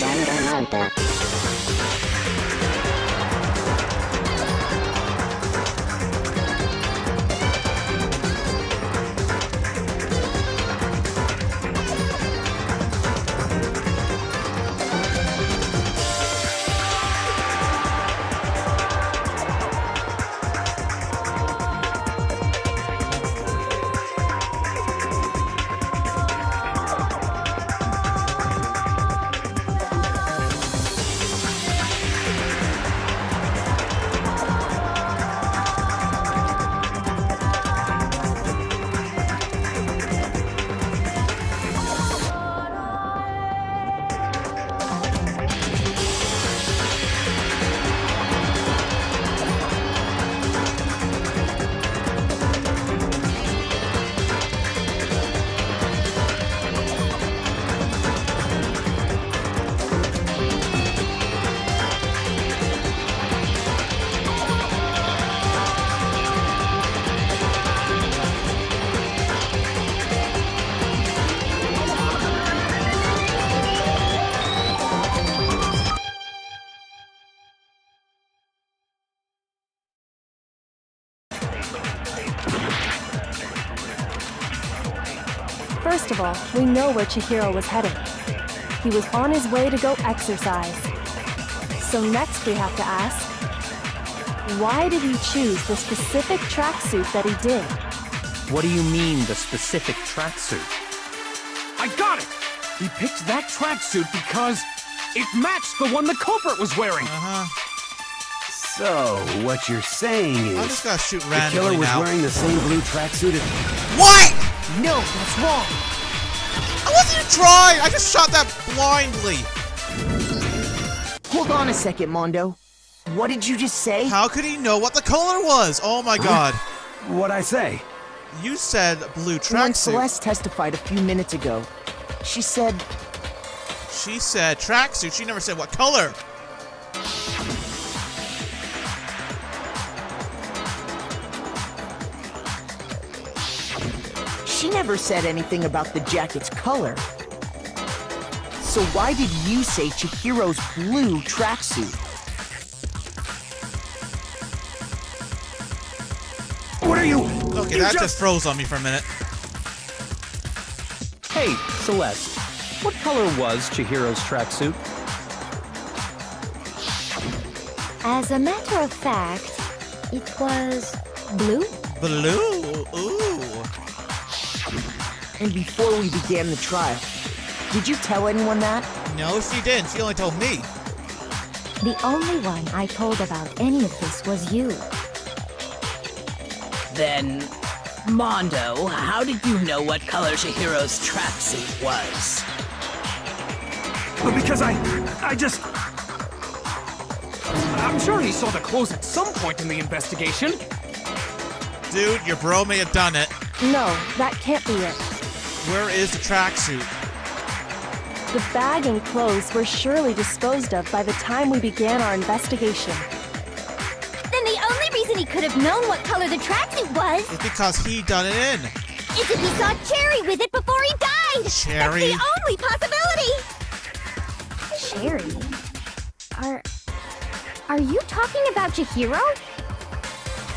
Danganronpa. First of all, we know where Chihiro was heading. He was on his way to go exercise. So next we have to ask, why did he choose the specific tracksuit that he did? What do you mean, the specific tracksuit? I got it! He picked that tracksuit because it matched the one the culprit was wearing. So, what you're saying is... I'm just gonna shoot the randomly killer was now. wearing the same blue tracksuit as... What?! No, that's wrong. I wasn't even trying! I just shot that blindly! Hold on a second, Mondo. What did you just say? How could he know what the color was? Oh my god. What'd I say? You said blue When tracksuit. Celeste testified a few minutes ago, she said... She said tracksuit. She never said what color. She never said anything about the jacket's color. So why did you say Chihiro's blue tracksuit? What are you... Okay, you that just froze on me for a minute. Hey, Celeste, what color was Chihiro's tracksuit? As a matter of fact, it was blue. Blue? Ooh. And before we began the trial, did you tell anyone that? No, she didn't. She only told me. The only one I told about any of this was you. Then, Mondo, how did you know what color Chihiro's tracksuit was? Because I just... I'm sure he saw the clothes at some point in the investigation. Dude, your bro may have done it. No, that can't be it. Where is the tracksuit? The bag and clothes were surely disposed of by the time we began our investigation. Then the only reason he could have known what color the tracksuit was It's because he done it in. is if he saw Cherry with it before he died. Cherry? That's the only possibility. Cherry? Are you talking about Chihiro?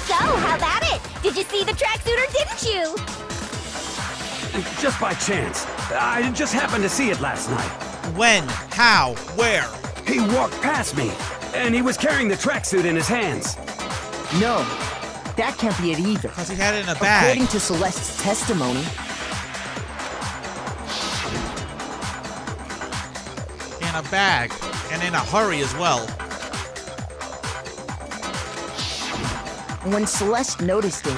So, how about it? Did you see the tracksuit or didn't you? Just by chance. I just happened to see it last night. When? How? Where? He walked past me, and he was carrying the tracksuit in his hands. No, that can't be it either. Because he had it in a bag. According to Celeste's testimony, In a bag. And in a hurry as well. when Celeste noticed it,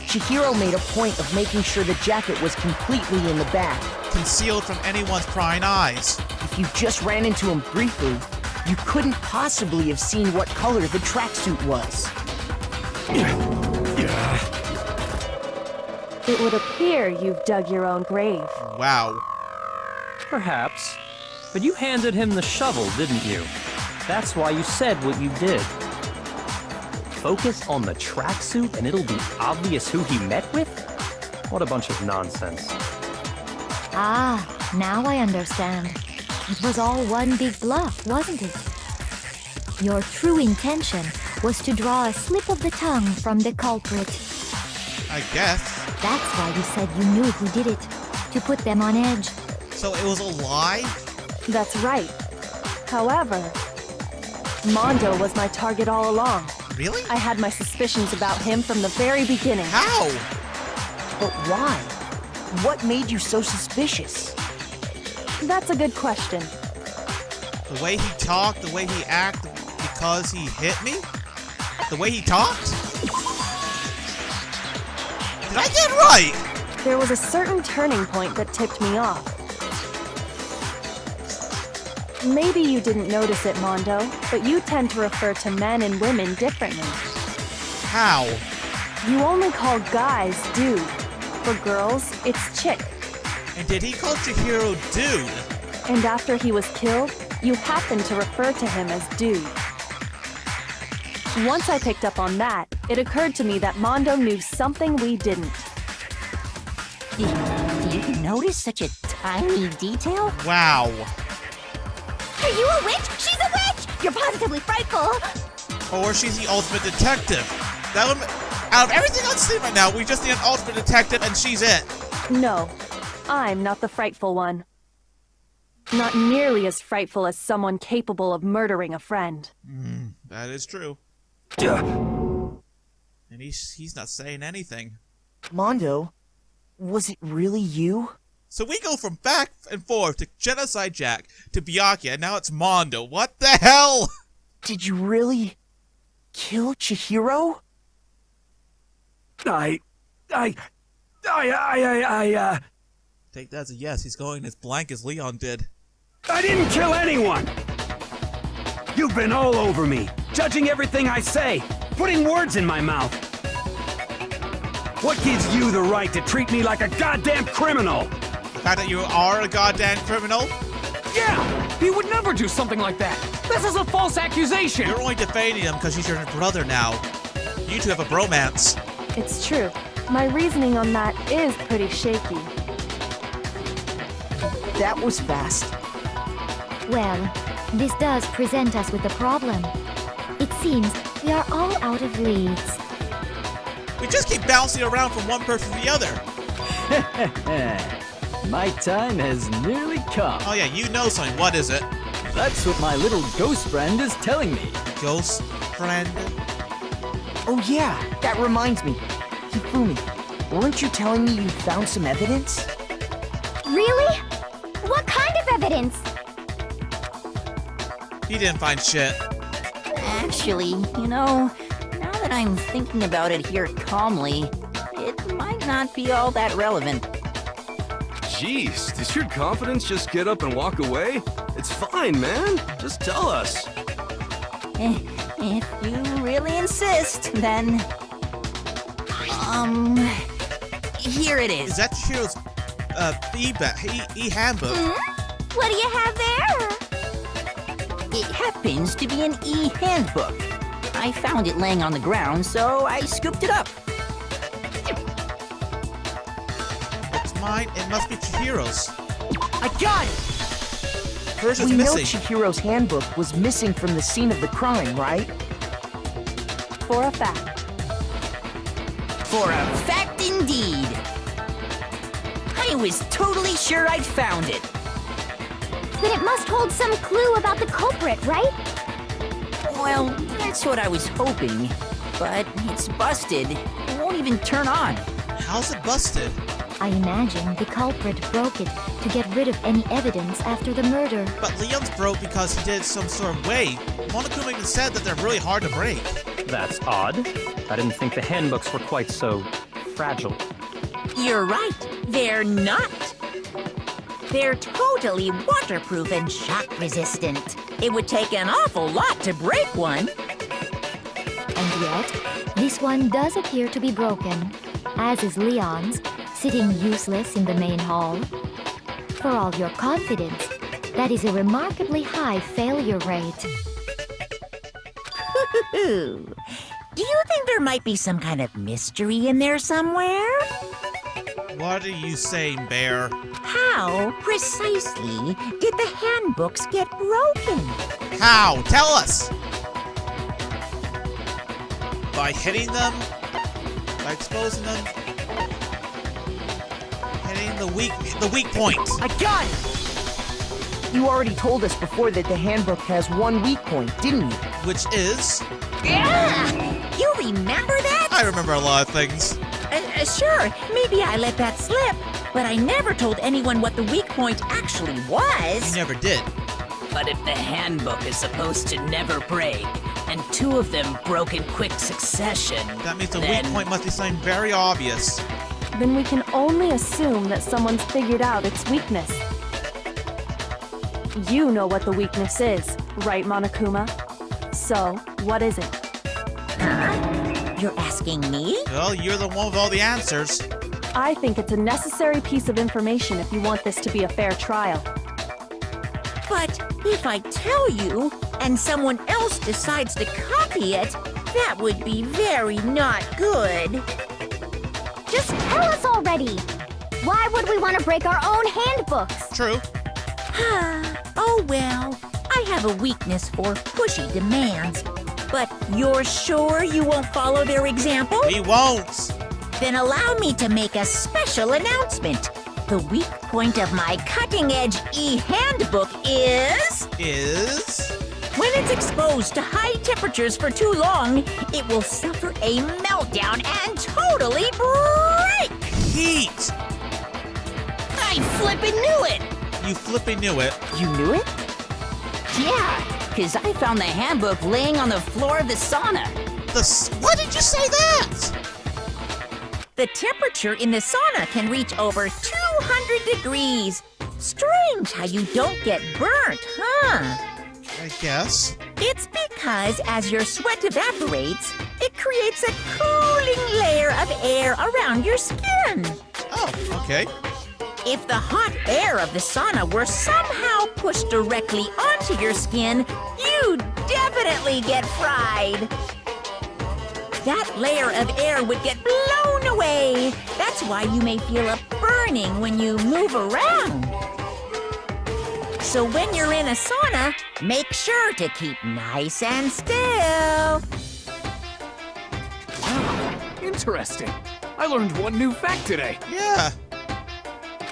Chihiro made a point of making sure the jacket was completely in the bag. Concealed from anyone's prying eyes. If you just ran into him briefly, you couldn't possibly have seen what color the tracksuit was. It would appear you've dug your own grave. Wow. Perhaps. But you handed him the shovel, didn't you? That's why you said what you did. Focus on the tracksuit and it'll be obvious who he met with? What a bunch of nonsense. Ah, now I understand. It was all one big bluff, wasn't it? Your true intention was to draw a slip of the tongue from the culprit. I guess. That's why you said you knew who did it, to put them on edge. So it was a lie? That's right. However, Mondo was my target all along. Really? I had my suspicions about him from the very beginning. How? But why? What made you so suspicious? That's a good question. The way he talked, the way he acted, because he hit me? The way he talked? Did I get it right? There was a certain turning point that tipped me off. Maybe you didn't notice it, Mondo, but you tend to refer to men and women differently. How? You only call guys dude. For girls, it's chick. And did he call Chihiro dude? And after he was killed, you happened to refer to him as dude. Once I picked up on that, it occurred to me that Mondo knew something we didn't. Did you notice such a tiny detail? Wow. Are you a witch? She's a witch! You're positively frightful! Or she's the ultimate detective. That would, out of everything on scene right now, we just need an ultimate detective and she's it. No, I'm not the frightful one. Not nearly as frightful as someone capable of murdering a friend. That is true. And he's not saying anything. Mondo, was it really you? So we go from back and forth to Genocide Jack to Byakuya, and now it's Mondo. What the hell? Did you really kill Chihiro? Take that as a yes. He's going as blank as Leon did. I didn't kill anyone! You've been all over me, judging everything I say, putting words in my mouth. What gives you the right to treat me like a goddamn criminal? The fact that you are a goddamn criminal? Yeah! He would never do something like that! This is a false accusation! You're only defending him because he's your brother now. You two have a bromance. It's true. My reasoning on that is pretty shaky. That was fast. Well, this does present us with a problem. It seems we are all out of leads. We just keep bouncing around from one person to the other. My time has nearly come. Oh yeah, you know something. What is it? That's what my little ghost friend is telling me. Ghost friend? Oh yeah, that reminds me. Hifumi, weren't you telling me you found some evidence? Really? What kind of evidence? He didn't find shit. Actually, you know, now that I'm thinking about it here calmly, it might not be all that relevant. Jeez, does your confidence just get up and walk away? It's fine, man. Just tell us. If you really insist, then... here it is. Is that Chihiro's, e-handbook? What do you have there? It happens to be an e-handbook. I found it laying on the ground, so I scooped it up. It's mine. It must be Chihiro's. I got it! Hers is We know missing. Chihiro's handbook was missing from the scene of the crime, right? For a fact. For a fact indeed. I was totally sure I'd found it. Then it must hold some clue about the culprit, right? Well, that's what I was hoping. But it's busted. It won't even turn on. How's it busted? I imagine the culprit broke it to get rid of any evidence after the murder. But Leon's broke because he did it some sort of way. Monokuma even said that they're really hard to break. That's odd. I didn't think the handbooks were quite so fragile. You're right. They're not. They're totally waterproof and shock resistant. It would take an awful lot to break one. And yet, this one does appear to be broken, as is Leon's, sitting useless in the main hall. For all your confidence, That is a remarkably high failure rate. Do you think there might be some kind of mystery in there somewhere? What are you saying, Bear? How precisely did the handbooks get broken? How? Tell us! By hitting them? By exposing them? Hitting the weak point. I got it! You already told us before that the handbook has one weak point, didn't you? Which is? Yeah! You remember that? I remember a lot of things. Sure, maybe I let that slip, but I never told anyone what the weak point actually was. You never did. But if the handbook is supposed to never break, and two of them broke in quick succession, That means the then... weak point must be something very obvious. Then we can only assume that someone's figured out its weakness. You know what the weakness is, right, Monokuma? So, what is it? You're asking me? Well, you're the one with all the answers. I think it's a necessary piece of information if you want this to be a fair trial. But if I tell you, and someone else decides to copy it, that would be very not good. Just tell us already! Why would we want to break our own handbooks? True. Oh well, I have a weakness for pushy demands. But you're sure you won't follow their example? We won't. Then allow me to make a special announcement. The weak point of my cutting-edge e-handbook is... When it's exposed to high temperatures for too long, it will suffer a meltdown and totally break! Heat! I flippin' knew it! You flipping knew it. You knew it? Yeah, because I found the handbook laying on the floor of the sauna. Why did you say that? The temperature in the sauna can reach over 200 degrees. Strange how you don't get burnt, huh? I guess. It's because as your sweat evaporates, it creates a cooling layer of air around your skin. Oh, okay. If the hot air of the sauna were somehow pushed directly onto your skin, you'd definitely get fried. That layer of air would get blown away. That's why you may feel a burning when you move around. So when you're in a sauna, make sure to keep nice and still. Interesting. I learned one new fact today. Yeah.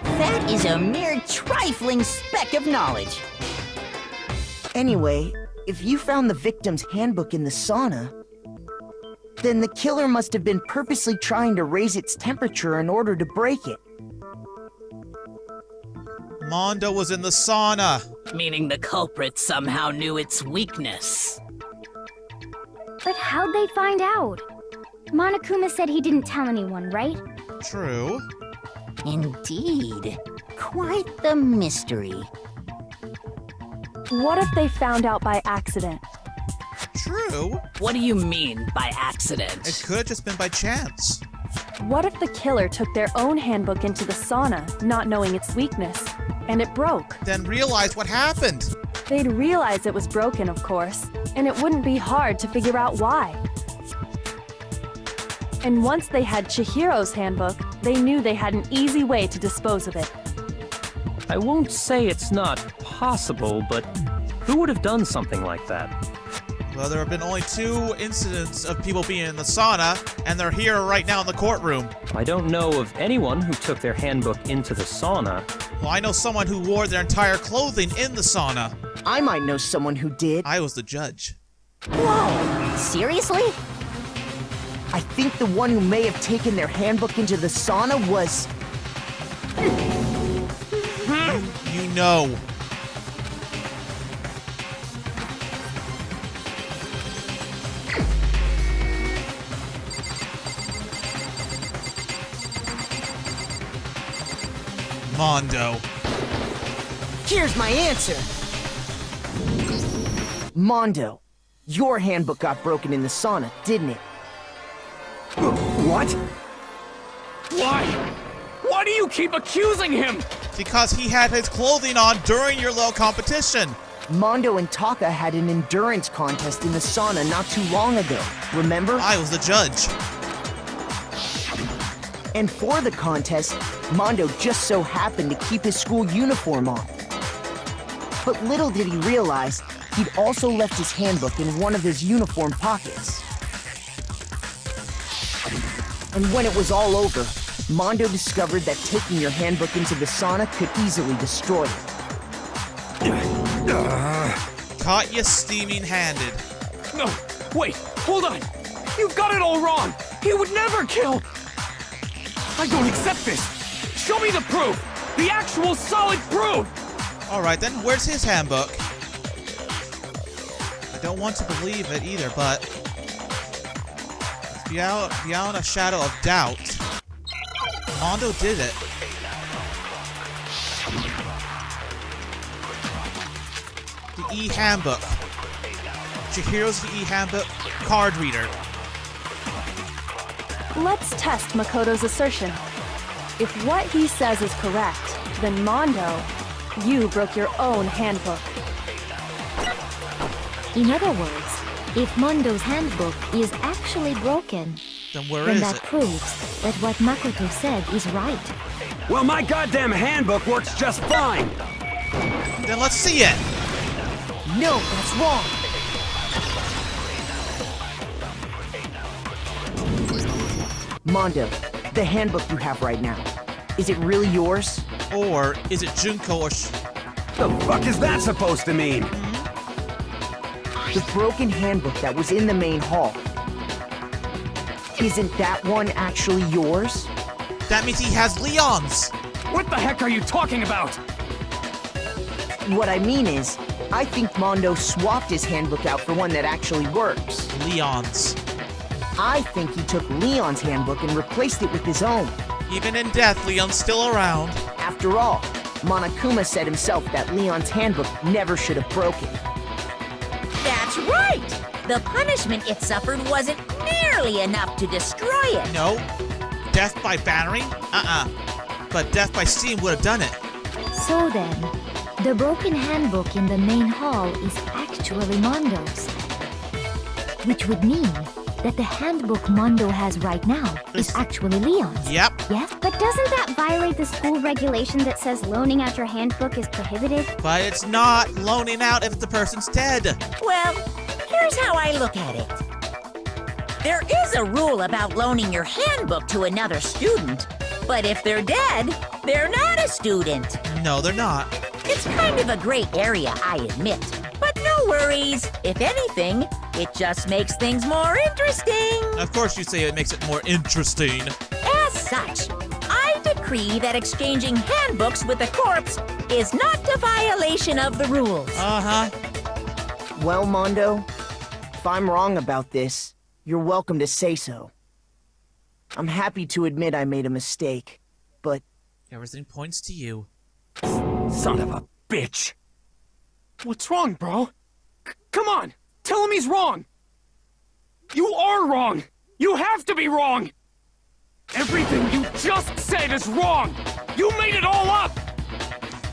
That is a mere trifling speck of knowledge. Anyway, if you found the victim's handbook in the sauna, then the killer must have been purposely trying to raise its temperature in order to break it. Mondo was in the sauna. Meaning the culprit somehow knew its weakness. But how'd they find out? Monokuma said he didn't tell anyone, right? True. Indeed. Quite the mystery. What if they found out by accident? True. What do you mean by accident? It could have just been by chance. What if the killer took their own handbook into the sauna, not knowing its weakness, and it broke? Then realize what happened. They'd realize it was broken, of course, and it wouldn't be hard to figure out why. And once they had Chihiro's handbook, they knew they had an easy way to dispose of it. I won't say it's not possible, but who would have done something like that? Well, there have been only 2 incidents of people being in the sauna, and they're here right now in the courtroom. I don't know of anyone who took their handbook into the sauna. Well, I know someone who wore their entire clothing in the sauna. I might know someone who did. I was the judge. Whoa! Seriously? I think the one who may have taken their handbook into the sauna was... You know. Mondo. Here's my answer! Mondo, your handbook got broken in the sauna, didn't it? What? Why? Why do you keep accusing him? Because he had his clothing on during your little competition. Mondo and Taka had an endurance contest in the sauna not too long ago, remember? I was the judge. And for the contest, Mondo just so happened to keep his school uniform on. But little did he realize, he'd also left his handbook in one of his uniform pockets. And when it was all over, Mondo discovered that taking your handbook into the sauna could easily destroy it. Caught you steaming-handed. No, wait, hold on. You've got it all wrong. He would never kill. I don't accept this. Show me the proof. The actual solid proof. All right, then, where's his handbook? I don't want to believe it either, but beyond a shadow of doubt, Mondo did it. The e-handbook. Chihiro's the e-handbook card reader. Let's test Makoto's assertion. If what he says is correct, then Mondo, you broke your own handbook. In other words, if Mondo's handbook is actually broken, Then where then is that it? proves that what Makoto said is right. Well, my goddamn handbook works just fine. Then let's see it. No, that's wrong. Mondo, the handbook you have right now, is it really yours? Or is it Junko or The fuck is that supposed to mean? The broken handbook that was in the main hall. Isn't that one actually yours? That means he has Leon's. What the heck are you talking about? What I mean is, I think Mondo swapped his handbook out for one that actually works. Leon's. I think he took Leon's handbook and replaced it with his own. Even in death, Leon's still around. After all, Monokuma said himself that Leon's handbook never should have broken. That's right! The punishment it suffered wasn't nearly enough to destroy it. No. Death by battering? But death by steam would have done it. So then, the broken handbook in the main hall is actually Mondo's. Which would mean that the handbook Mondo has right now is actually Leon's. Yep. Yes? But doesn't that violate the school regulation that says loaning out your handbook is prohibited? But it's not loaning out if the person's dead. Well, here's how I look at it. There is a rule about loaning your handbook to another student, but if they're dead, they're not a student. No, they're not. It's kind of a gray area, I admit. But no worries. If anything, it just makes things more interesting. Of course you say it makes it more interesting. As such, I decree that exchanging handbooks with a corpse is not a violation of the rules. Uh-huh. Well, Mondo, if I'm wrong about this, you're welcome to say so. I'm happy to admit I made a mistake, but... Everything points to you. Son of a bitch. What's wrong, bro? Come on, tell him he's wrong. You are wrong. You have to be wrong. Everything you just said is wrong. You made it all up.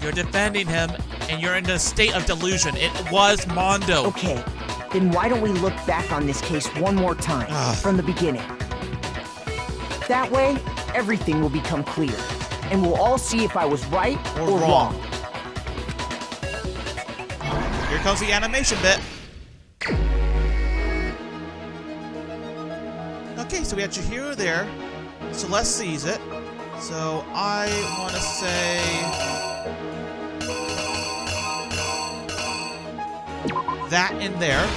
You're defending him, and you're in a state of delusion. It was Mondo. Okay, then why don't we look back on this case one more time, from the beginning? That way, everything will become clear, and we'll all see if I was right or wrong. Here comes the animation bit. Okay, so we have Chihiro there. Celeste sees it. So I want to say... that in there.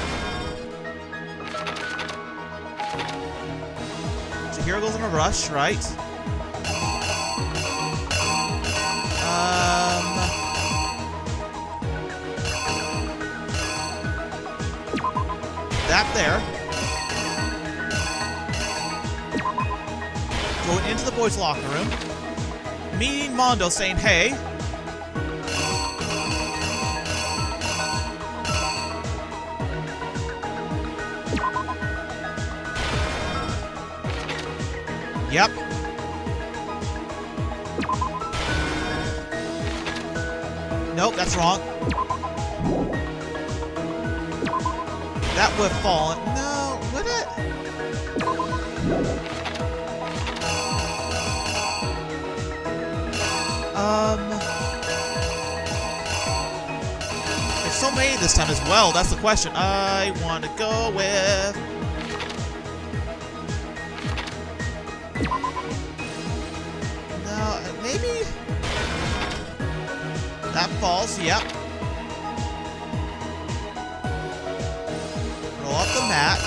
Chihiro goes in a rush, right? That there. Going into the boys' locker room. Meeting Mondo saying, hey. Yep. Nope, that's wrong. That would have fallen. No, would it? There's so many this time as well. That's the question. I want to go with... No, maybe... That falls, yep. Roll up the mat.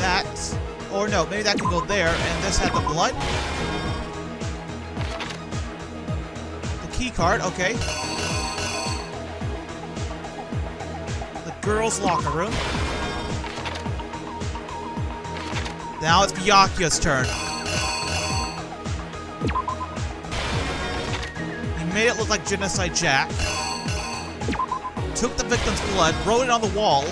That, or no, maybe that can go there, and this had the blood. The key card, okay. The girls' locker room. Now it's Byakuya's turn. He made it look like Genocide Jack. Took the victim's blood, wrote it on the wall.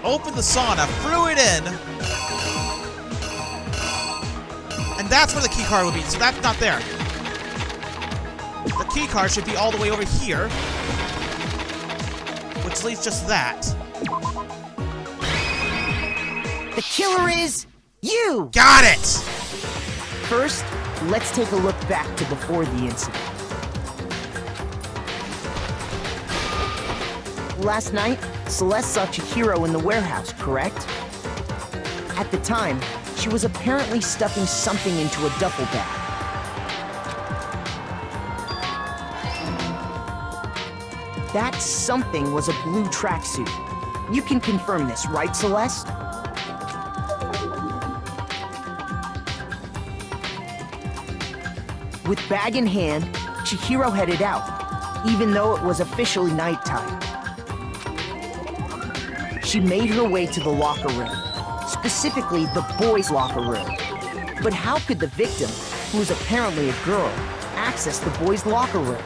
Opened the sauna, threw it in. And that's where the key card would be, so that's not there. The key card should be all the way over here. Which leaves just that. The killer is you! Got it! First, let's take a look back to before the incident. Last night, Celeste saw Chihiro in the warehouse, correct? At the time, she was apparently stuffing something into a duffel bag. That something was a blue tracksuit. You can confirm this, right, Celeste? With bag in hand, Chihiro headed out, even though it was officially nighttime. She made her way to the locker room, specifically the boys' locker room. But how could the victim, who was apparently a girl, access the boys' locker room?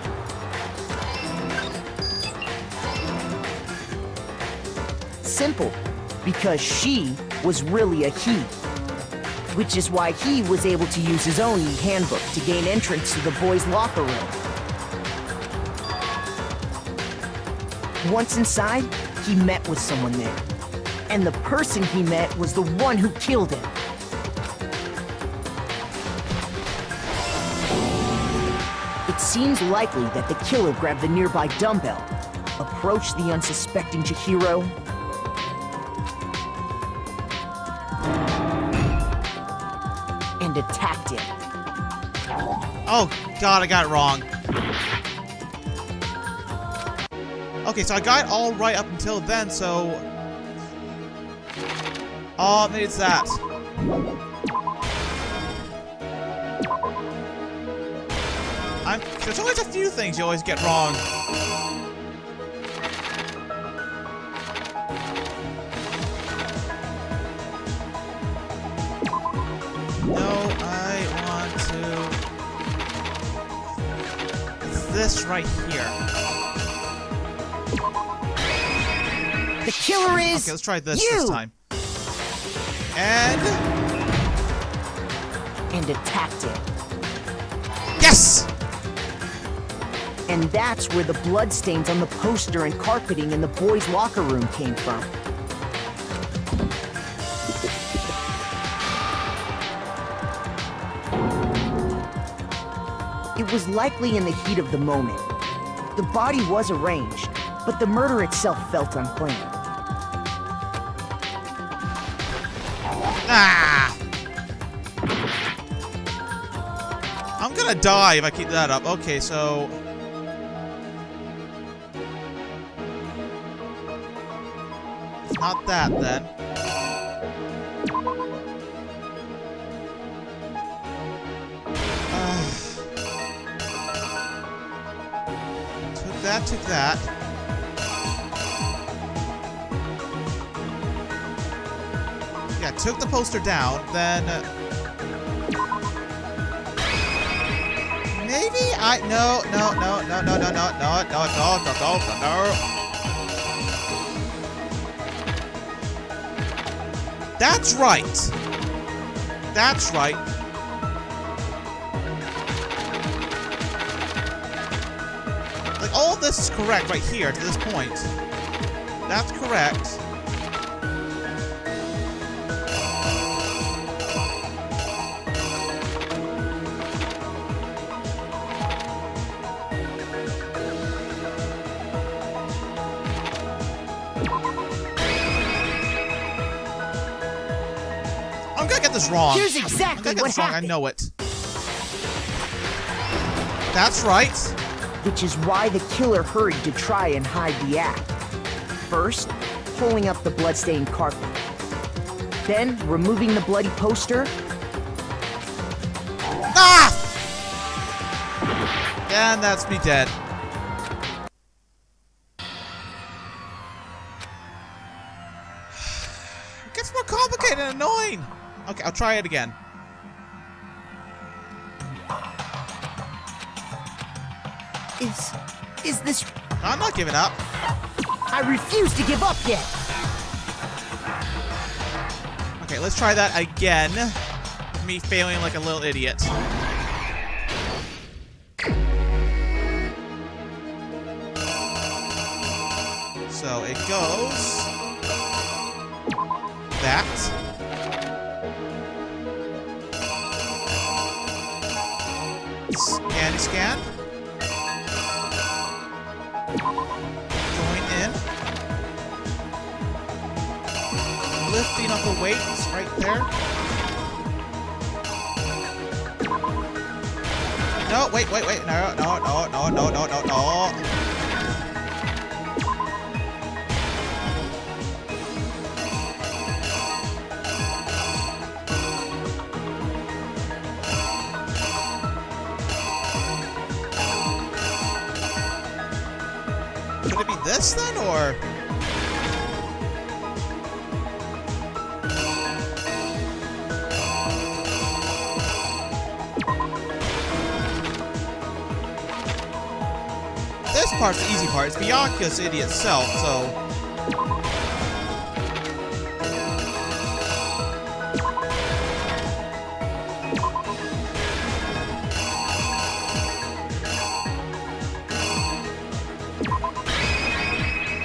Simple, because she was really a he. Which is why he was able to use his own handbook to gain entrance to the boys' locker room. Once inside, he met with someone there. And the person he met was the one who killed him. It seems likely that the killer grabbed the nearby dumbbell, approached the unsuspecting Chihiro, and attacked him. Oh god, I got it wrong. Okay, so I got it all right up until then, so... Oh, maybe it's that. There's always a few things you always get wrong. This right here. The killer is okay, let's try this time. And attacked him. Yes! And that's where the bloodstains on the poster and carpeting in the boys' locker room came from. It was likely in the heat of the moment. The body was arranged, but the murder itself felt unplanned. Ah! I'm gonna die if I keep that up. Okay, so... It's not that, then. Took that. Yeah, took the poster down, then... Maybe I... No. That's right. That's right. Like, all of this is correct right here to this point. That's correct. I'm gonna get this wrong. Here's exactly what wrong. I know it. That's right. Which is why the killer hurried to try and hide the act. First, pulling up the bloodstained carpet. Then, removing the bloody poster. Ah! And that's me dead. It gets more complicated and annoying. Okay, I'll try it again. Is this... I'm not giving up. I refuse to give up yet. Okay, let's try that again. Me failing like a little idiot. So it goes... that. Scan, scan. Going in. Lifting up the weights right there. No, wait. No. Could it be this then, or? This part's the easy part. It's beyond the city itself, so...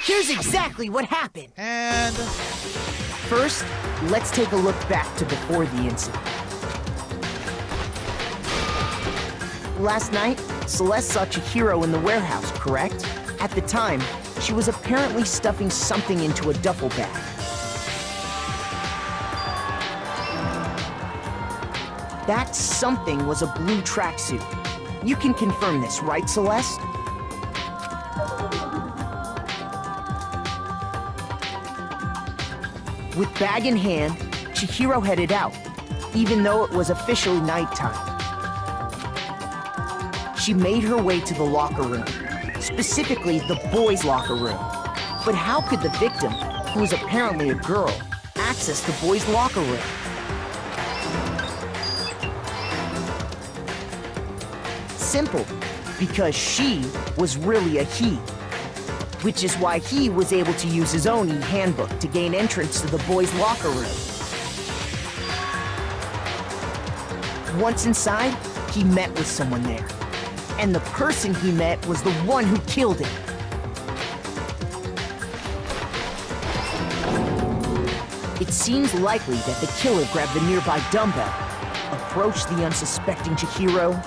Here's exactly what happened. And... First, let's take a look back to before the incident. Last night, Celeste saw Chihiro in the warehouse, correct? At the time, she was apparently stuffing something into a duffel bag. That something was a blue tracksuit. You can confirm this, right, Celeste? With bag in hand, Chihiro headed out, even though it was officially nighttime. She made her way to the locker room, specifically the boys' locker room. But how could the victim, who was apparently a girl, access the boys' locker room? Simple, because she was really a he. Which is why he was able to use his own e-handbook to gain entrance to the boys' locker room. Once inside, he met with someone there. And the person he met was the one who killed him. It seems likely that the killer grabbed the nearby dumbbell, approached the unsuspecting Chihiro,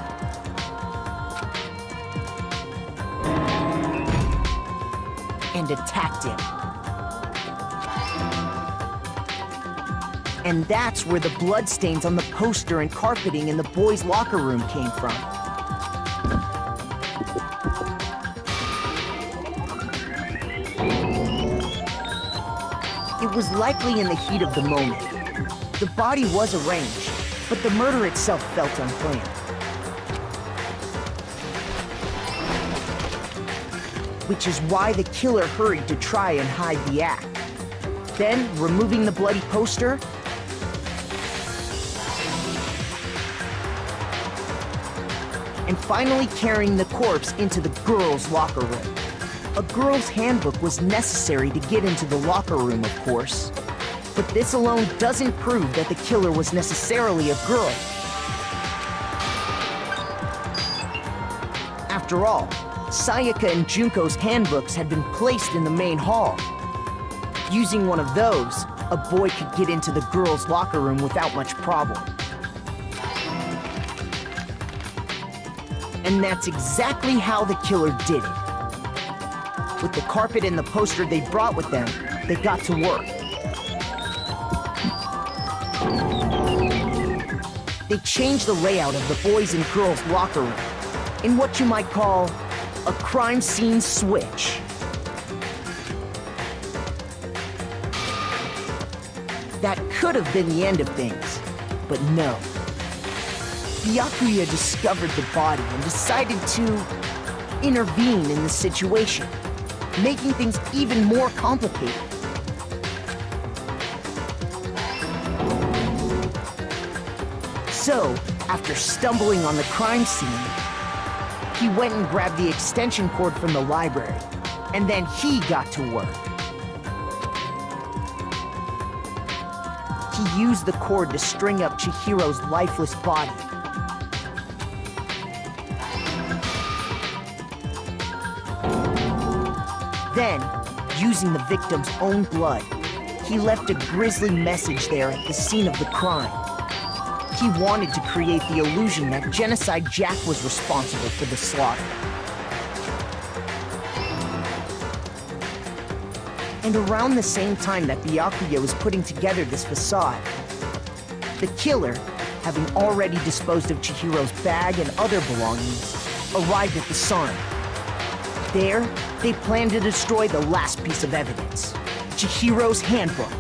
and attacked him. And that's where the bloodstains on the poster and carpeting in the boys' locker room came from. It was likely in the heat of the moment. The body was arranged, but the murder itself felt unplanned. Which is why the killer hurried to try and hide the act. Then, removing the bloody poster, and finally carrying the corpse into the girls' locker room. A girl's handbook was necessary to get into the locker room, of course. But this alone doesn't prove that the killer was necessarily a girl. After all, Sayaka and Junko's handbooks had been placed in the main hall. Using one of those, a boy could get into the girls' locker room without much problem. And that's exactly how the killer did it. With the carpet and the poster they brought with them, they got to work. They changed the layout of the boys' and girls' locker room in what you might call a crime scene switch. That could have been the end of things, but no. Byakuya discovered the body and decided to intervene in the situation, making things even more complicated. So, after stumbling on the crime scene, he went and grabbed the extension cord from the library, and then he got to work. He used the cord to string up Chihiro's lifeless body. Then, using the victim's own blood, he left a grisly message there at the scene of the crime. He wanted to create the illusion that Genocide Jack was responsible for the slaughter. And around the same time that Byakuya was putting together this facade, the killer, having already disposed of Chihiro's bag and other belongings, arrived at the sauna. There, they planned to destroy the last piece of evidence, Chihiro's handbook.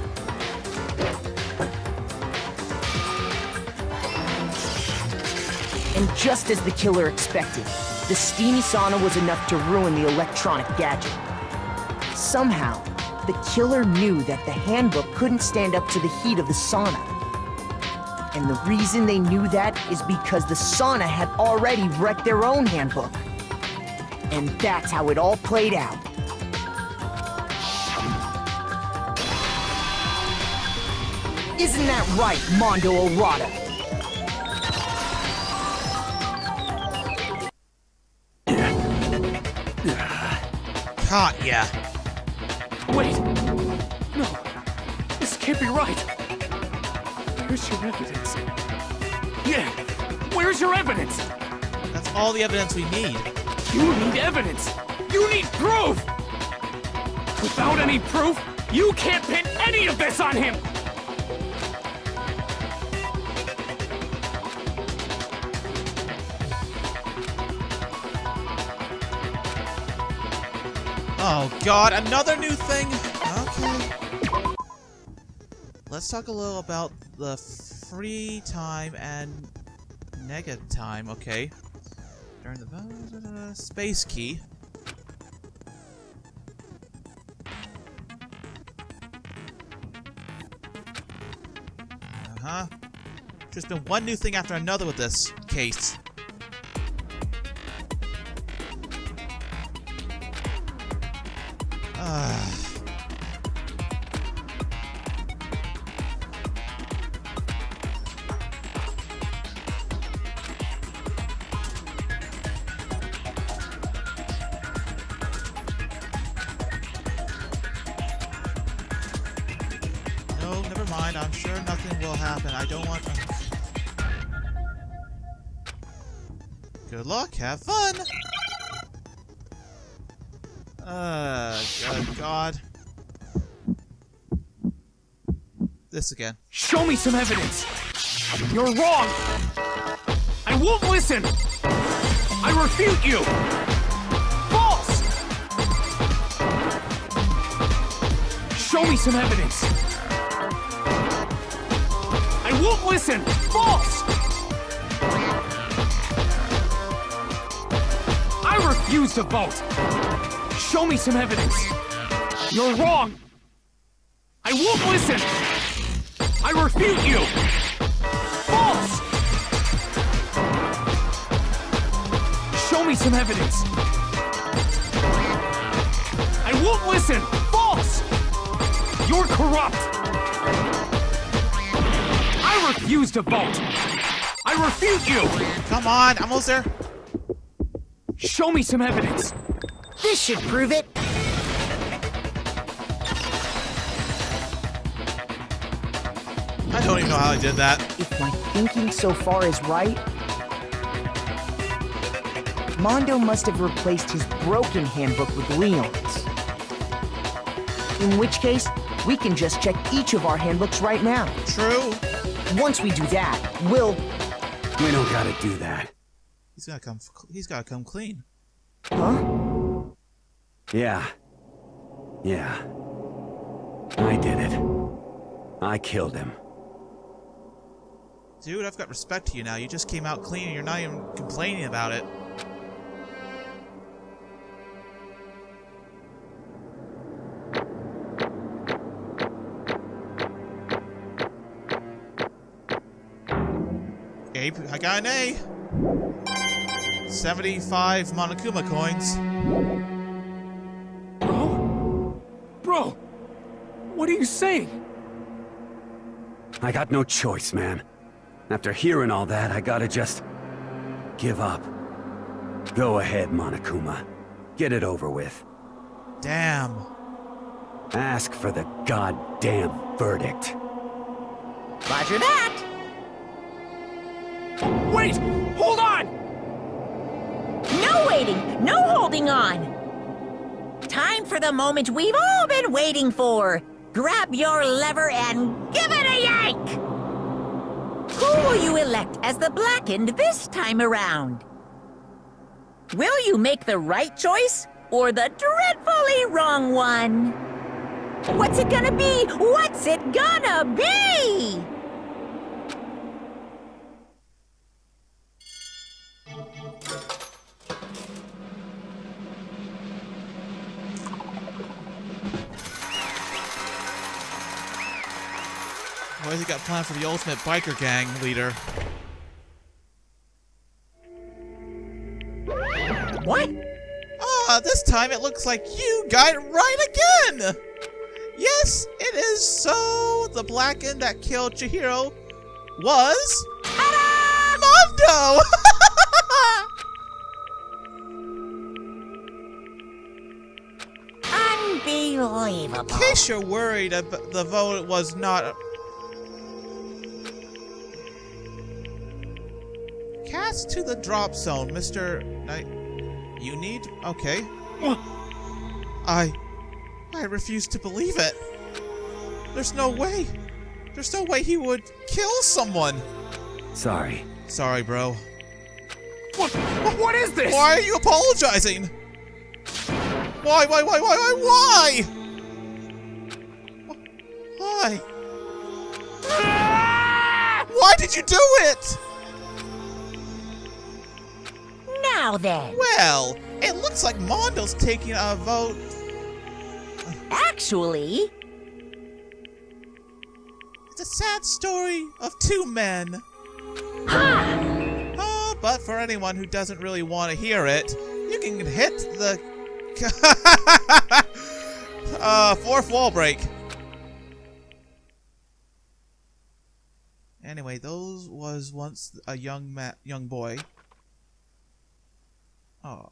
And just as the killer expected, the steamy sauna was enough to ruin the electronic gadget. Somehow, the killer knew that the handbook couldn't stand up to the heat of the sauna. And the reason they knew that is because the sauna had already wrecked their own handbook. And that's how it all played out. Isn't that right, Mondo Orada? Caught ya. Wait! No, this can't be right. Where's your evidence? Yeah, where's your evidence? That's all the evidence we need. You need evidence! You need proof! Without any proof, you can't pin any of this on him! Oh god, another new thing? Okay. Let's talk a little about the free time and negative time, okay. During the space key. Uh-huh. There's been one new thing after another with this case. No, never mind. I'm sure nothing will happen. I don't want to... Good luck. Have fun. Good God. This again. Show me some evidence! You're wrong! I won't listen! I refute you! False! Show me some evidence! I won't listen! False! I refuse to vote! Show me some evidence! You're wrong! I won't listen! I refute you! False! Show me some evidence! I won't listen! False! You're corrupt! refuse to vote! I refute you! Come on, I'm almost there. Show me some evidence! This should prove it. I don't even know how I did that. If my thinking so far is right, Mondo must have replaced his broken handbook with Leon's. In which case, we can just check each of our handbooks right now. True. Once we do that, we'll... We don't gotta do that. He's gotta come clean. Huh? Yeah. I did it. I killed him. Dude, I've got respect to you now. You just came out clean and you're not even complaining about it. Abe, I got an A. 75 Monokuma coins. Bro! What are you saying? I got no choice, man. After hearing all that, I gotta just... give up. Go ahead, Monokuma. Get it over with. Damn. Ask for the goddamn verdict. Roger that. Wait! Hold on! No waiting, no holding on. Time for the moment we've all been waiting for. Grab your lever and give it a yank! Who will you elect as the Blackened this time around? Will you make the right choice or the dreadfully wrong one? What's it gonna be? What's it gonna be? What has he got planned for the ultimate biker gang leader? What? Ah, this time it looks like you got it right again! Yes, it is so. The Blackened that killed Chihiro was... Mondo! Unbelievable. In case you're worried, the vote was not... Cast to the drop zone, Mr. Knight. You need... Okay. I refuse to believe it. There's no way. There's no way he would kill someone. Sorry. Sorry, bro. What is this? Why are you apologizing? Why? Why? Why did you do it? Now then. Well, it looks like Mondo's taking a vote. Actually... It's a sad story of two men. Ha! But for anyone who doesn't really want to hear it, you can hit the... fourth wall break. Anyway, those was once a young boy. Oh.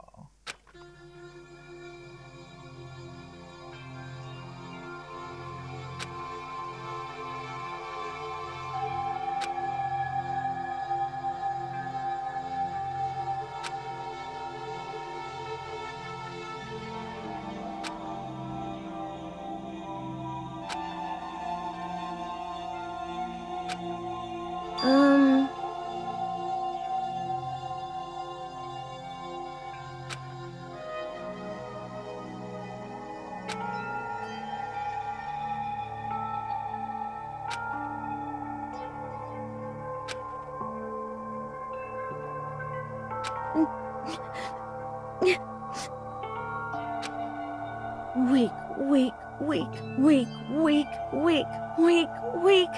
Weak.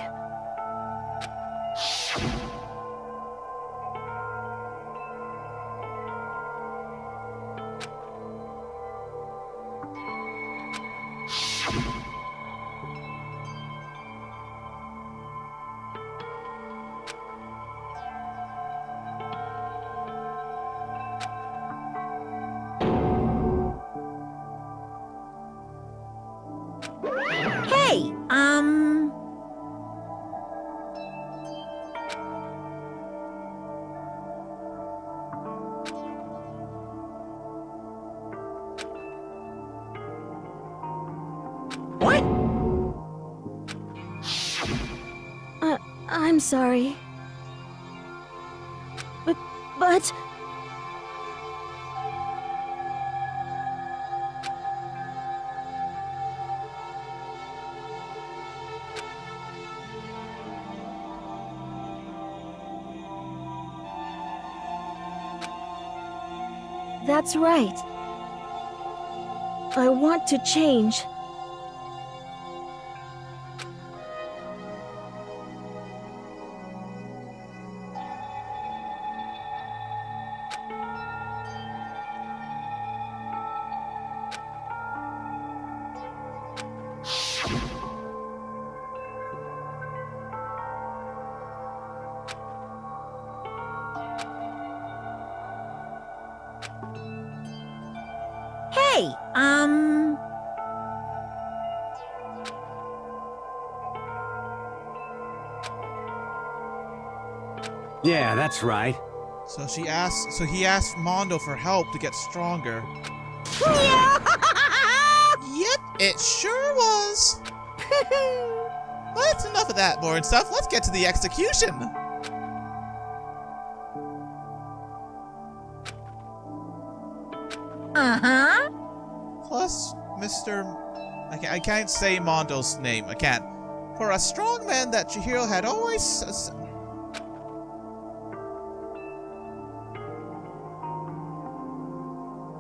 I'm sorry. But... That's right. I want to change. Hey, Yeah, that's right. So he asked Mondo for help to get stronger. Yep, it sure was. But enough of that boring stuff. Let's get to the execution. uh-huh. Plus, Mr. I can't say Mondo's name. I can't. For a strong man that Chihiro had always...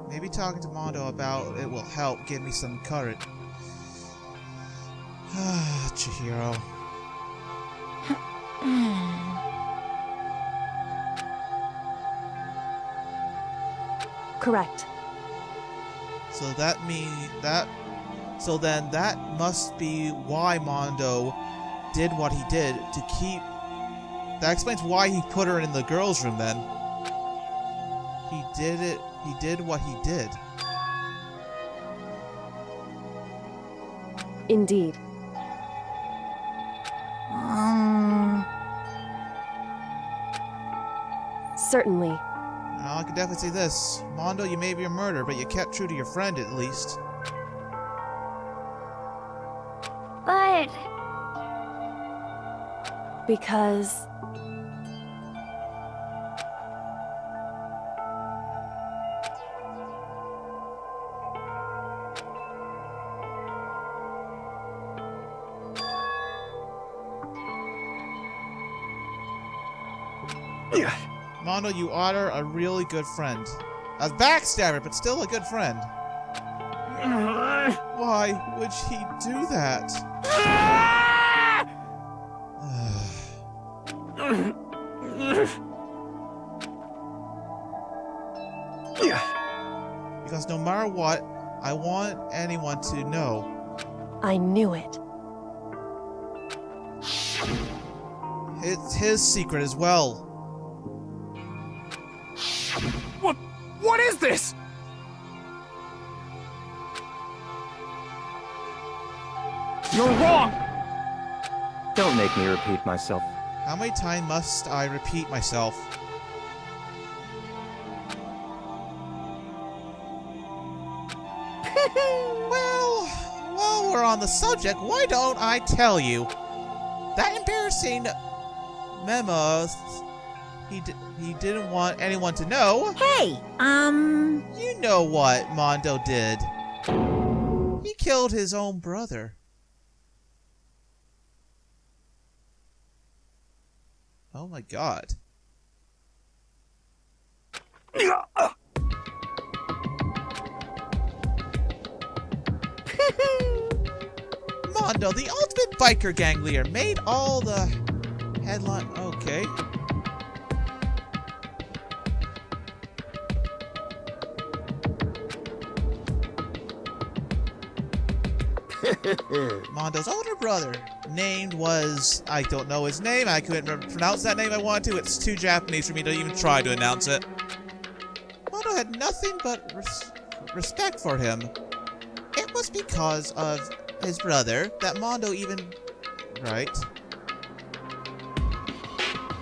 Maybe talking to Mondo about it will help give me some courage. Chihiro. Correct. So then that must be why Mondo did what he did to keep... That explains why he put her in the girls' room then. He did what he did. Indeed. Certainly. Now, I can definitely say this. Mondo, you may be a murderer, but you kept true to your friend at least. But... Because... Mondo, you are a really good friend. A backstabber, but still a good friend. Why would he do that? Because no matter what, I want anyone to know. I knew it. It's his secret as well. What is this? You're wrong! Don't make me repeat myself. How many times must I repeat myself? Well, while we're on the subject, why don't I tell you? That embarrassing memo, he didn't want anyone to know. Hey, You know what Mondo did. He killed his own brother. Oh my god. Mondo, the ultimate biker gang leader, made all the headline. Okay. Mondo's older brother, named was... I don't know his name. I couldn't pronounce that name I wanted to. It's too Japanese for me to even try to announce it. Mondo had nothing but respect for him. It was because of his brother that Mondo even... Right.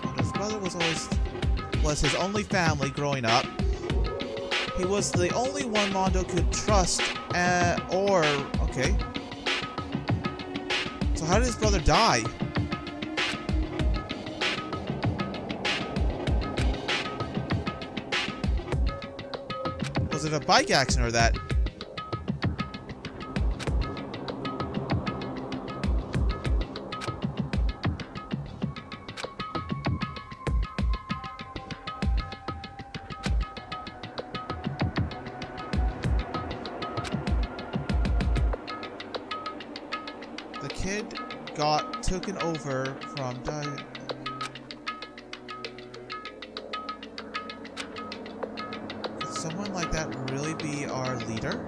Mondo's brother was his only family growing up. He was the only one Mondo could trust, Okay. So how did his brother die? of a bike accident or that. The kid got taken over from Could someone like that really be our leader?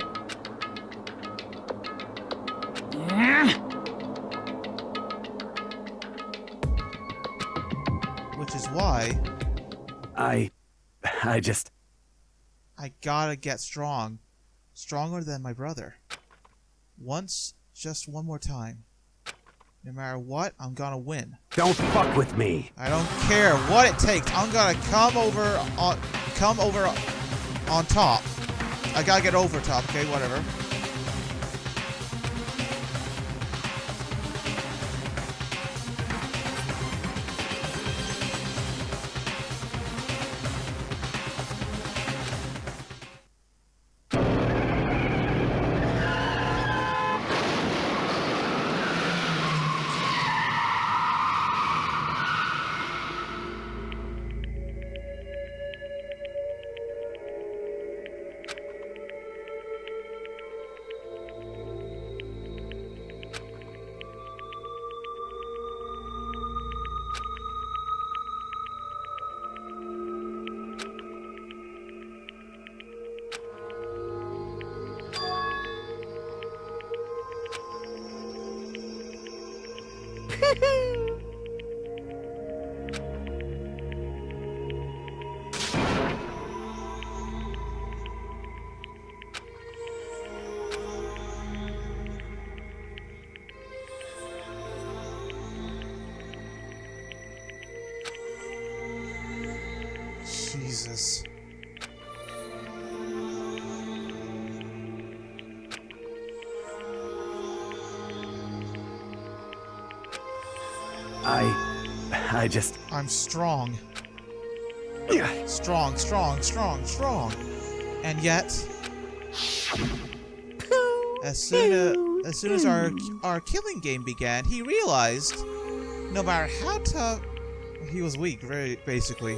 Which is why I gotta get strong. Stronger than my brother. Once, just one more time. No matter what, I'm gonna win. Don't fuck with me. I don't care what it takes. I'm gonna come over on top. I gotta get over top, okay, whatever. Jesus. I'm strong. Strong. And yet, as soon as our killing game began, he realized no matter how tough he was weak, very basically.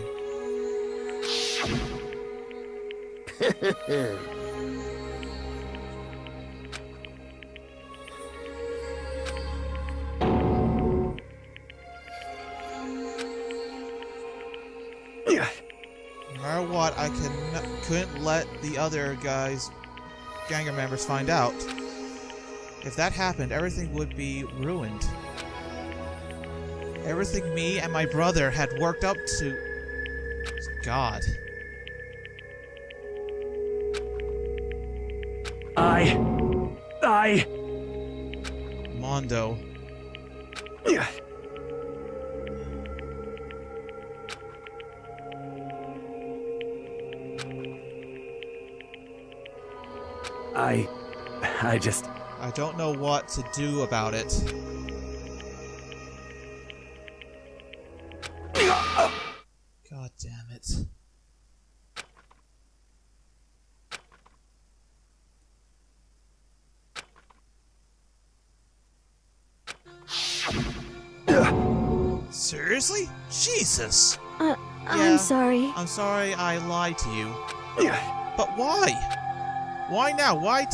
No matter what, I couldn't let the other gang members find out. If that happened, everything would be ruined. Everything me and my brother had worked up to. God. Mondo. I don't know what to do about it. God damn it. Seriously? Jesus! I'm sorry. I'm sorry I lied to you. But why? Why now? Why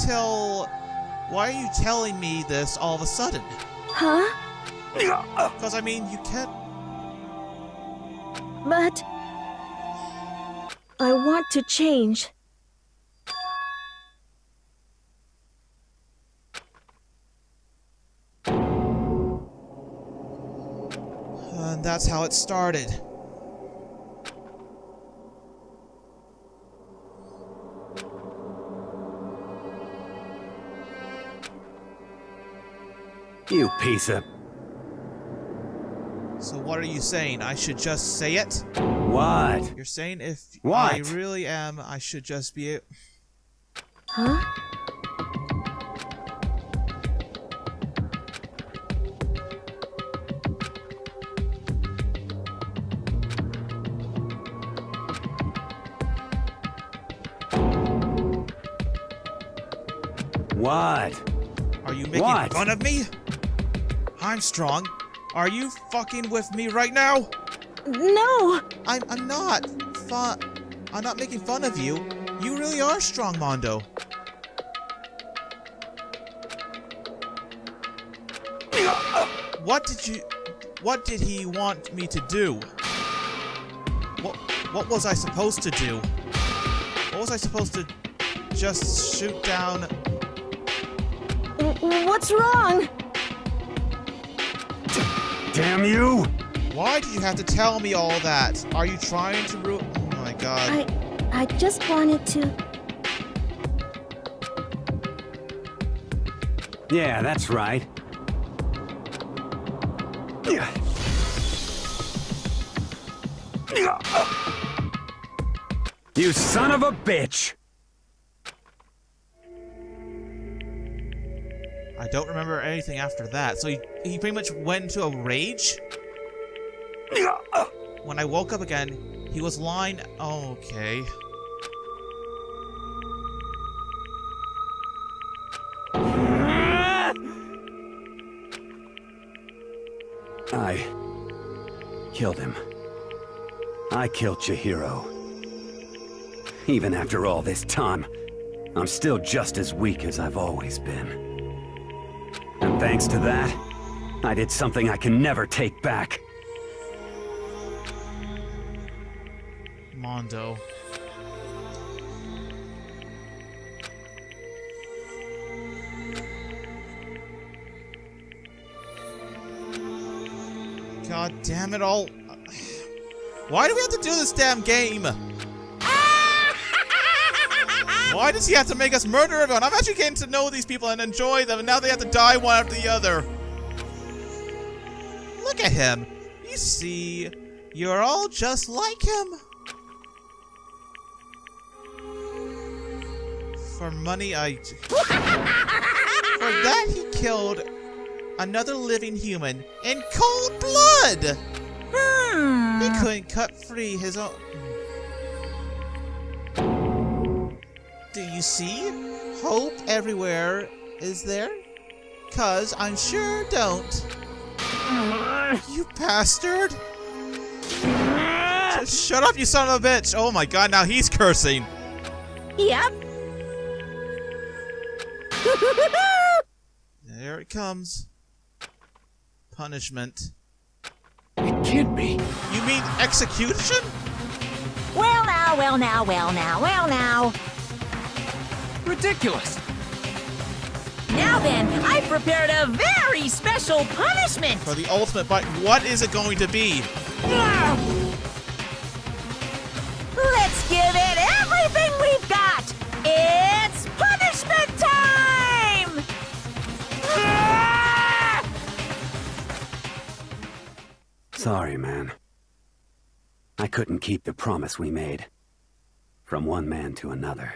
are you telling me this all of a sudden? Huh? Because, I mean, you can't... But I want to change. And that's how it started. You piece of... So what are you saying? I should just say it? What? You're saying if What? I really am, I should just be it? Huh? What? Are you making What? fun of me? I'm strong. Are you fucking with me right now? No! I'm not fun. I'm not making fun of you. You really are strong, Mondo. What did he want me to do? What was I supposed to do? What was I supposed to just shoot down? What's wrong? Damn you! Why did you have to tell me all that? Are you trying to ruin? Oh my god. I just wanted to... Yeah, that's right. You son of a bitch! I don't remember anything after that. So he pretty much went into a rage? When I woke up again, he was lying... Oh, okay. I killed him. I killed Chihiro. Even after all this time, I'm still just as weak as I've always been. And thanks to that, I did something I can never take back. Mondo. God damn it all. Why do we have to do this damn game? Why does he have to make us murder everyone? I'm actually getting to know these people and enjoy them, and now they have to die one after the other. Look at him. You see, you're all just like him. For money, For that, he killed another living human in cold blood! He couldn't cut free his own... Do you see? Hope everywhere, is there? 'Cause I'm sure don't. You bastard! Just shut up, you son of a bitch! Oh my god, now he's cursing! Yep. There it comes. Punishment. It can't be. You mean execution? Well now, well now, well now, well now. Ridiculous. Now then, I've prepared a very special punishment. For the ultimate bite, what is it going to be? Let's give it everything we've got. It's punishment time! Sorry, man. I couldn't keep the promise we made. From one man to another.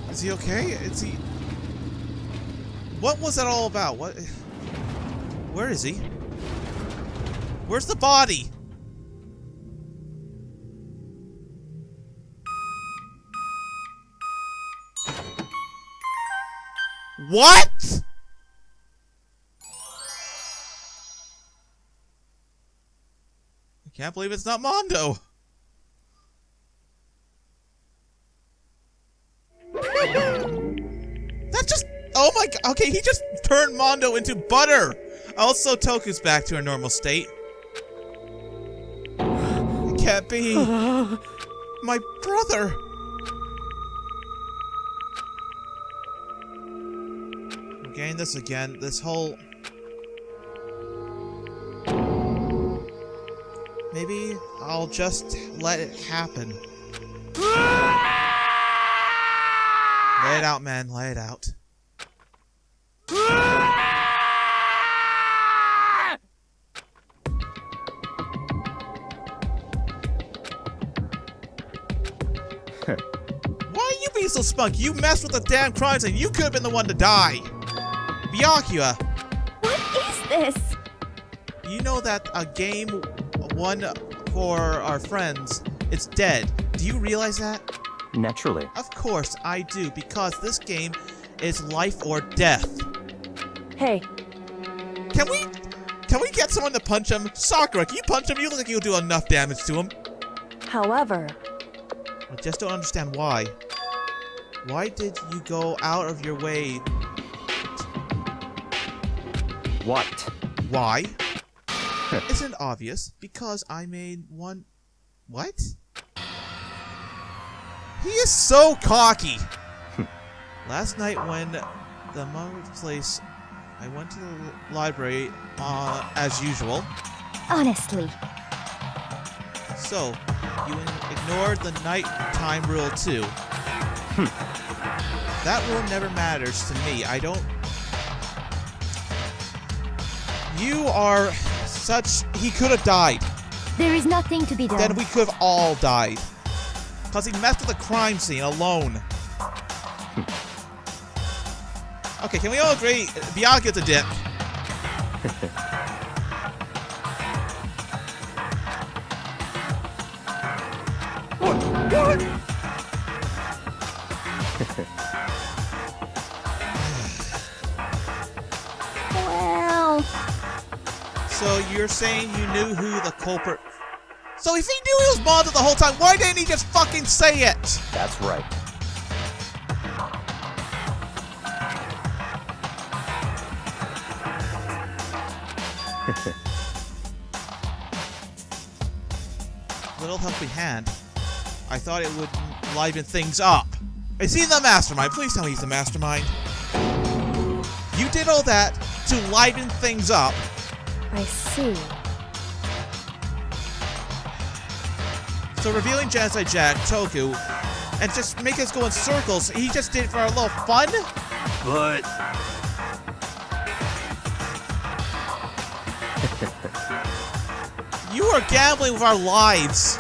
Is he okay? Is he... What was that all about? What... Where is he? Where's the body? What? I can't believe it's not Mondo. That just... Oh my god. Okay, he just turned Mondo into butter. Also, Toku's back to her normal state. It can't be. My brother. We're getting this again. This whole... Maybe I'll just let it happen. Lay it out, man. Lay it out. Why are you being so spunk? You messed with the damn crime scene. You could have been the one to die. Byakuya. What is this? You know that a game won for our friends, it's dead. Do you realize that? Naturally. Of course I do, because this game is life or death. Hey. Can we get someone to punch him? Sakura, can you punch him? You look like you'll do enough damage to him. However... I just don't understand why. Why did you go out of your way? What? Why? Isn't obvious, because I made one... What? He is so cocky! Last night when the mom's place, I went to the library, as usual. Honestly. So, you ignored the nighttime rule too. That rule never matters to me. I don't... You are such... He could have died. There is nothing to be done. Then we could have all died. Because he messed with the crime scene alone. Okay, can we all agree? Byakuya's a dick. Well... So you're saying you knew who the culprit... So if he knew he was Mondo the whole time, why didn't he just fucking say it? That's right. Little help behind. I thought it would liven things up. Is he the mastermind? Please tell me he's the mastermind. You did all that to liven things up. I see. So revealing Genocide Jack, Toku, and just make us go in circles, he just did it for a little fun? But... You are gambling with our lives.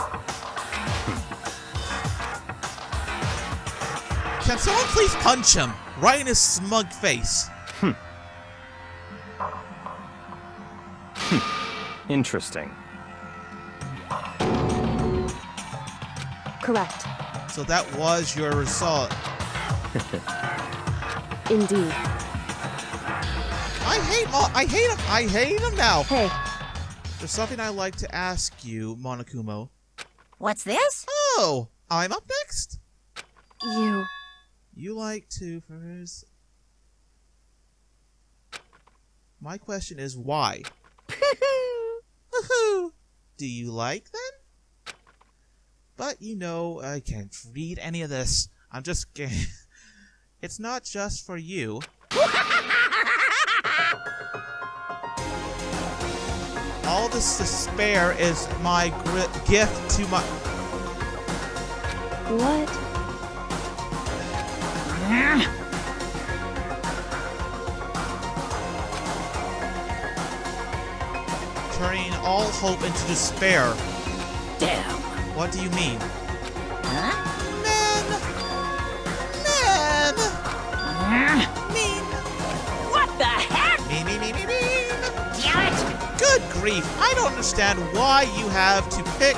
Can someone please punch him? Right in his smug face. Interesting. Correct. So that was your result. Indeed. I hate him now. Hey. There's something I'd like to ask you, Monokumo. What's this? Oh, I'm up next? You like to first... My question is why? Do you like them? But you know, I can't read any of this. I'm just kidding. It's not just for you. All this despair is my gift to my... What? Turning all hope into despair. Damn. What do you mean? Huh? Mean. What the heck? Mean. Damn it! Good grief, I don't understand why you have to pick.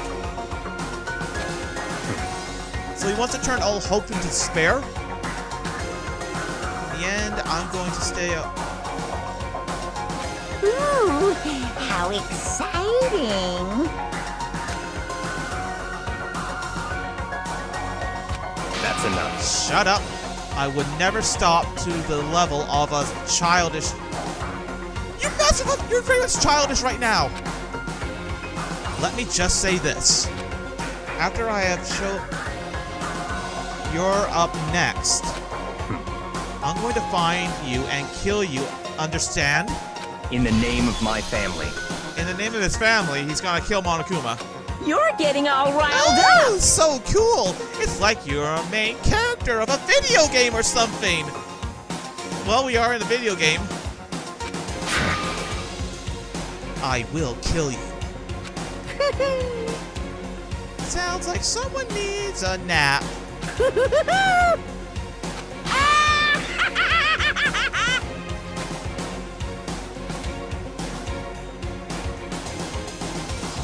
So he wants to turn all hope into despair? In the end, I'm going to stay up. Ooh, how exciting! That's enough. Shut up. I would never stop to the level of a childish... You're messing up! You're very much childish right now! Let me just say this. After I have shown... You're up next. I'm going to find you and kill you, understand? In the name of my family. In the name of his family, he's gonna kill Monokuma. You're getting all riled Oh, up! so cool! It's like you're a main character of a video game or something! Well, we are in the video game. I will kill you. Sounds like someone needs a nap.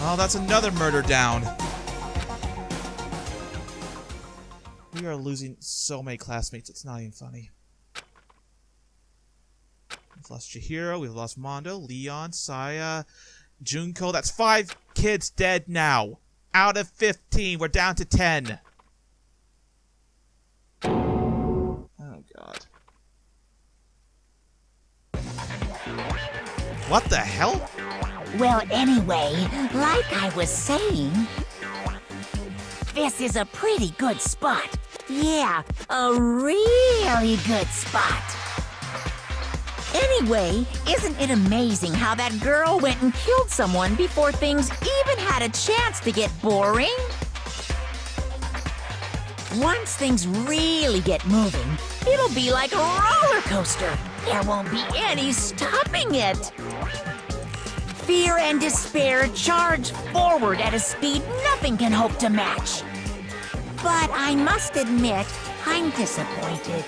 Oh, that's another murder down. We are losing so many classmates, it's not even funny. We've lost Chihiro, we've lost Mondo, Leon, Saya, Junko. That's 5 kids dead now. Out of 15, we're down to 10. Oh, God. What the hell? Well, anyway, like I was saying, this is a pretty good spot. Yeah, a really good spot. Anyway, isn't it amazing how that girl went and killed someone before things even had a chance to get boring? Once things really get moving, it'll be like a roller coaster. There won't be any stopping it. Fear and despair charge forward at a speed nothing can hope to match. But I must admit, I'm disappointed.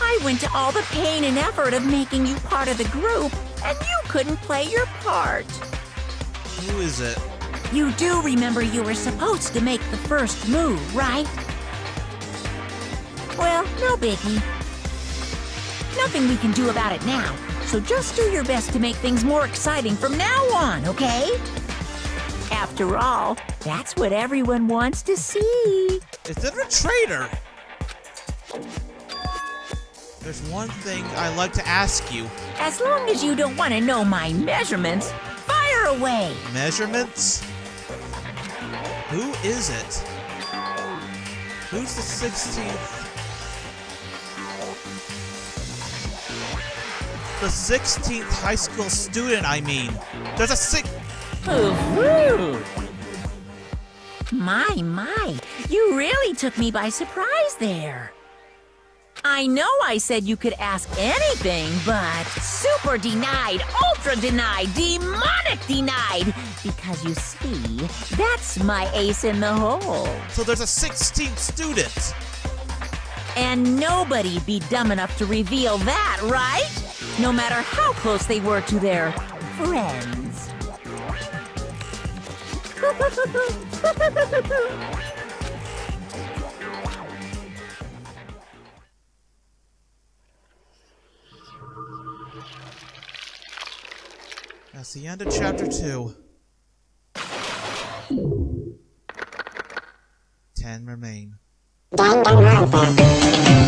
I went to all the pain and effort of making you part of the group, and you couldn't play your part. Who is it? You do remember you were supposed to make the first move, right? Well, no biggie. Nothing we can do about it now. So just do your best to make things more exciting from now on, okay? After all, that's what everyone wants to see. It's a traitor! There's one thing I'd like to ask you. As long as you don't want to know my measurements, fire away! Measurements? Who is it? Who's the 16th? The 16th high school student, I mean. There's a Ooh. My, you really took me by surprise there. I know I said you could ask anything, but super denied, ultra denied, demonic denied. Because you see, that's my ace in the hole. So there's a 16th student. And nobody'd be dumb enough to reveal that, right? No matter how close they were to their friends. That's the end of chapter 2. 10 remain. Danganronpa.